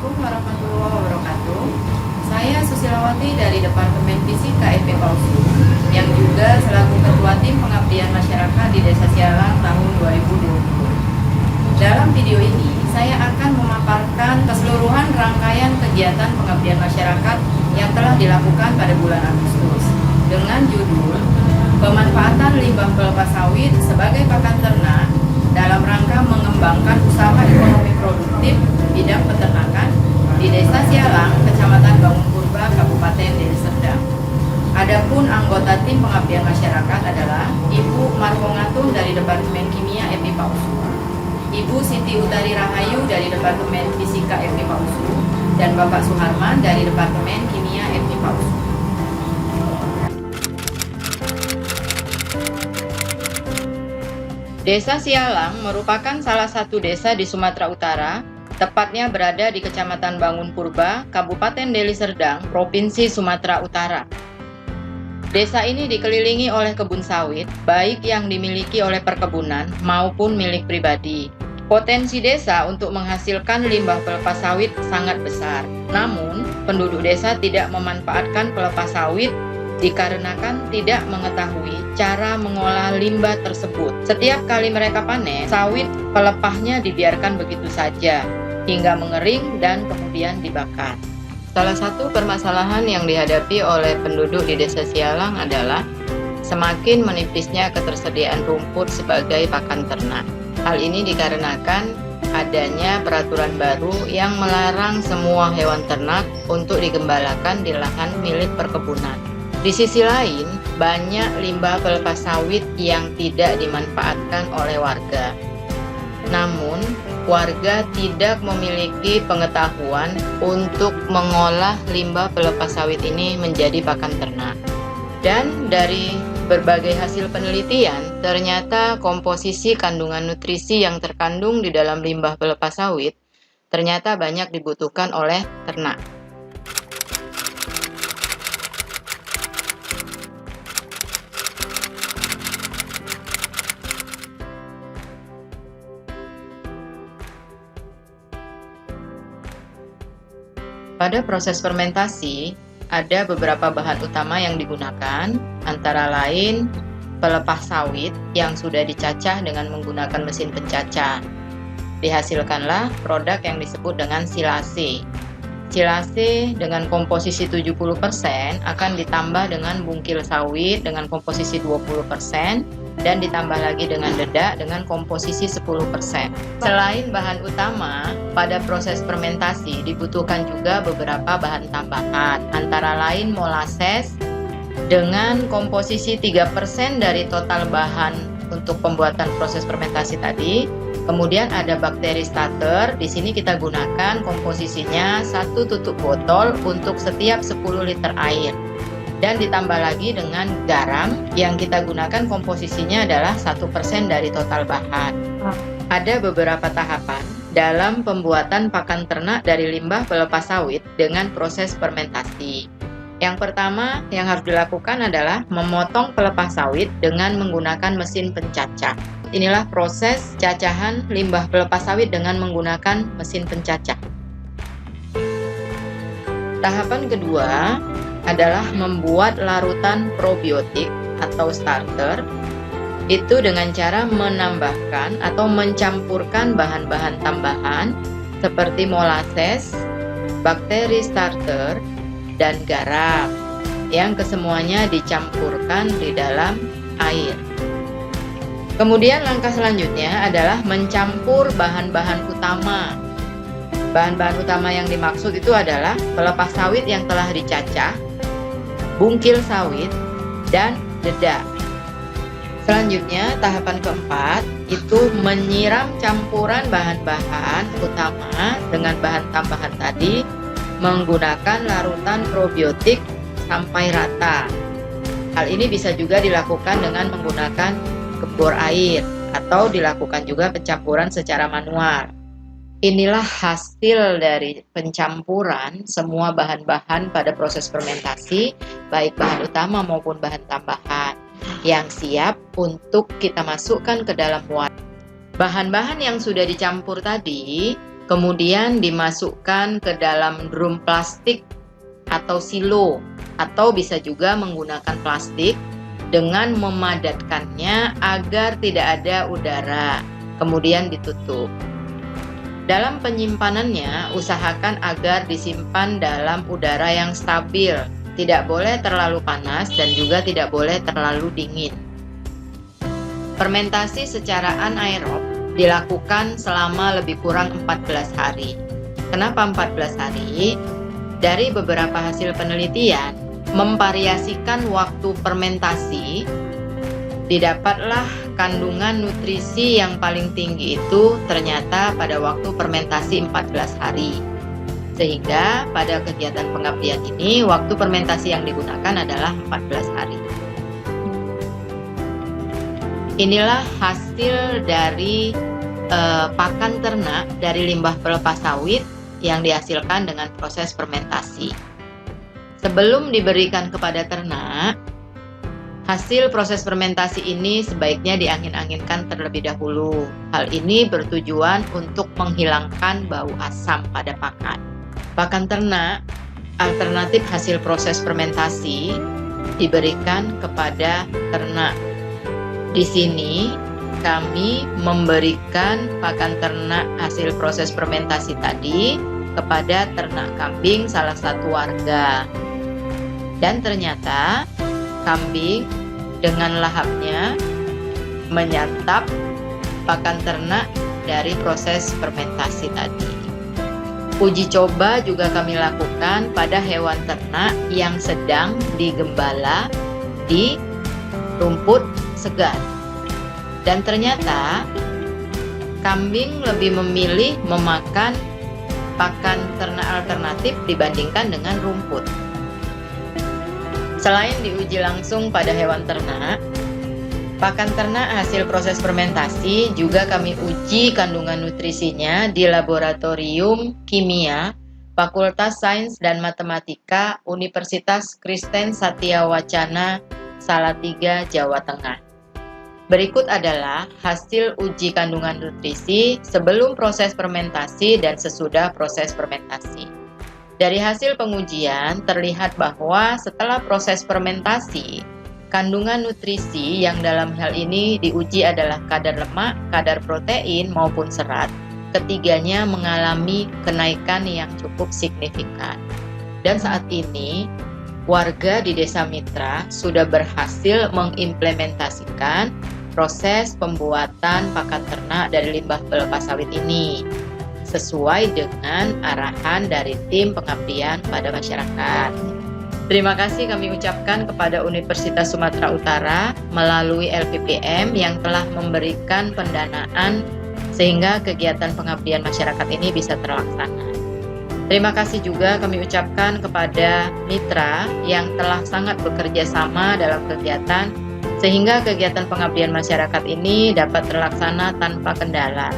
Assalamualaikum warahmatullahi wabarakatuh. Saya Susilawati dari Departemen Fisika FPK USU yang juga selaku Ketua Tim Pengabdian Masyarakat di Desa Sialang tahun 2020. Dalam video ini, saya akan memaparkan keseluruhan rangkaian kegiatan pengabdian masyarakat yang telah dilakukan pada bulan Agustus dengan judul Pemanfaatan Limbah Pelepas Sawit sebagai Pakan Ternak dalam rangka mengembangkan usaha ekonomi produktif bidang peternakan di Desa Sialang, Kecamatan Bangun Purba, Kabupaten Deli Serdang. Adapun anggota tim pengabdian masyarakat adalah Ibu Markongatun dari Departemen Kimia FIPA USU, Ibu Siti Utari Rahayu dari Departemen Fisika FIPA USU, dan Bapak Suharman dari Departemen Kimia FIPA USU. Desa Sialang merupakan salah satu desa di Sumatera Utara, tepatnya berada di Kecamatan Bangun Purba, Kabupaten Deli Serdang, Provinsi Sumatera Utara. Desa ini dikelilingi oleh kebun sawit, baik yang dimiliki oleh perkebunan maupun milik pribadi. Potensi desa untuk menghasilkan limbah pelepas sawit sangat besar. Namun, penduduk desa tidak memanfaatkan pelepas sawit dikarenakan tidak mengetahui cara mengolah limbah tersebut. Setiap kali mereka panen, sawit pelepahnya dibiarkan begitu saja hingga mengering dan kemudian dibakar. Salah satu permasalahan yang dihadapi oleh penduduk di Desa Sialang adalah semakin menipisnya ketersediaan rumput sebagai pakan ternak. Hal ini dikarenakan adanya peraturan baru yang melarang semua hewan ternak untuk digembalakan di lahan milik perkebunan. Di sisi lain, banyak limbah pelepas sawit yang tidak dimanfaatkan oleh warga. Namun, warga tidak memiliki pengetahuan untuk mengolah limbah pelepas sawit ini menjadi pakan ternak. Dan dari berbagai hasil penelitian, ternyata komposisi kandungan nutrisi yang terkandung di dalam limbah pelepas sawit ternyata banyak dibutuhkan oleh ternak. Pada proses fermentasi, ada beberapa bahan utama yang digunakan, antara lain pelepas sawit yang sudah dicacah dengan menggunakan mesin pencacah. Dihasilkanlah produk yang disebut dengan silase. Silase dengan komposisi 70% akan ditambah dengan bungkil sawit dengan komposisi 20%, dan ditambah lagi dengan dedak dengan komposisi 10%. Selain bahan utama, pada proses fermentasi dibutuhkan juga beberapa bahan tambahan, antara lain molases dengan komposisi 3% dari total bahan untuk pembuatan proses fermentasi tadi. Kemudian ada bakteri starter, di sini kita gunakan komposisinya 1 tutup botol untuk setiap 10 liter air. Dan ditambah lagi dengan garam yang kita gunakan komposisinya adalah 1% dari total bahan. Ada beberapa tahapan dalam pembuatan pakan ternak dari limbah pelepas sawit dengan proses fermentasi. Yang pertama yang harus dilakukan adalah memotong pelepas sawit dengan menggunakan mesin pencacah. Inilah proses cacahan limbah pelepas sawit dengan menggunakan mesin pencacah. Tahapan kedua adalah membuat larutan probiotik atau starter, itu dengan cara menambahkan atau mencampurkan bahan-bahan tambahan seperti molases, bakteri starter, dan garam yang kesemuanya dicampurkan di dalam air. Kemudian langkah selanjutnya adalah mencampur bahan-bahan utama. Bahan-bahan utama yang dimaksud itu adalah pelepas sawit yang telah dicacah, bungkil sawit, dan dedak. Selanjutnya, tahapan keempat itu menyiram campuran bahan-bahan utama dengan bahan tambahan tadi menggunakan larutan probiotik sampai rata. Hal ini bisa juga dilakukan dengan menggunakan gebor air atau dilakukan juga pencampuran secara manual. Inilah hasil dari pencampuran semua bahan-bahan pada proses fermentasi, baik bahan utama maupun bahan tambahan, yang siap untuk kita masukkan ke dalam wadah. Bahan-bahan yang sudah dicampur tadi kemudian dimasukkan ke dalam drum plastik atau silo, atau bisa juga menggunakan plastik dengan memadatkannya agar tidak ada udara, kemudian ditutup. Dalam penyimpanannya, usahakan agar disimpan dalam udara yang stabil, tidak boleh terlalu panas dan juga tidak boleh terlalu dingin. Fermentasi secara anaerob dilakukan selama lebih kurang 14 hari. Kenapa 14 hari? Dari beberapa hasil penelitian, memvariasikan waktu fermentasi, didapatlah kandungan nutrisi yang paling tinggi itu ternyata pada waktu fermentasi 14 hari. Sehingga pada kegiatan pengabdian ini, waktu fermentasi yang digunakan adalah 14 hari. Inilah hasil dari pakan ternak dari limbah pelepas sawit yang dihasilkan dengan proses fermentasi. Sebelum diberikan kepada ternak, hasil proses fermentasi ini sebaiknya diangin-anginkan terlebih dahulu. Hal ini bertujuan untuk menghilangkan bau asam pada pakan. Pakan ternak, alternatif hasil proses fermentasi, diberikan kepada ternak. Di sini kami memberikan pakan ternak hasil proses fermentasi tadi kepada ternak kambing salah satu warga. Dan ternyata kambing dengan lahapnya menyantap pakan ternak dari proses fermentasi tadi. Uji coba juga kami lakukan pada hewan ternak yang sedang digembala di rumput segar. Dan ternyata kambing lebih memilih memakan pakan ternak alternatif dibandingkan dengan rumput. Selain diuji langsung pada hewan ternak, pakan ternak hasil proses fermentasi juga kami uji kandungan nutrisinya di Laboratorium Kimia Fakultas Sains dan Matematika Universitas Kristen Satya Wacana, Salatiga, Jawa Tengah. Berikut adalah hasil uji kandungan nutrisi sebelum proses fermentasi dan sesudah proses fermentasi. Dari hasil pengujian terlihat bahwa setelah proses fermentasi, kandungan nutrisi yang dalam hal ini diuji adalah kadar lemak, kadar protein maupun serat. Ketiganya mengalami kenaikan yang cukup signifikan. Dan saat ini, warga di Desa Mitra sudah berhasil mengimplementasikan proses pembuatan pakan ternak dari limbah pelepas sawit ini sesuai dengan arahan dari tim pengabdian pada masyarakat. Terima kasih kami ucapkan kepada Universitas Sumatera Utara melalui LPPM yang telah memberikan pendanaan sehingga kegiatan pengabdian masyarakat ini bisa terlaksana. Terima kasih juga kami ucapkan kepada mitra yang telah sangat bekerja sama dalam kegiatan sehingga kegiatan pengabdian masyarakat ini dapat terlaksana tanpa kendala.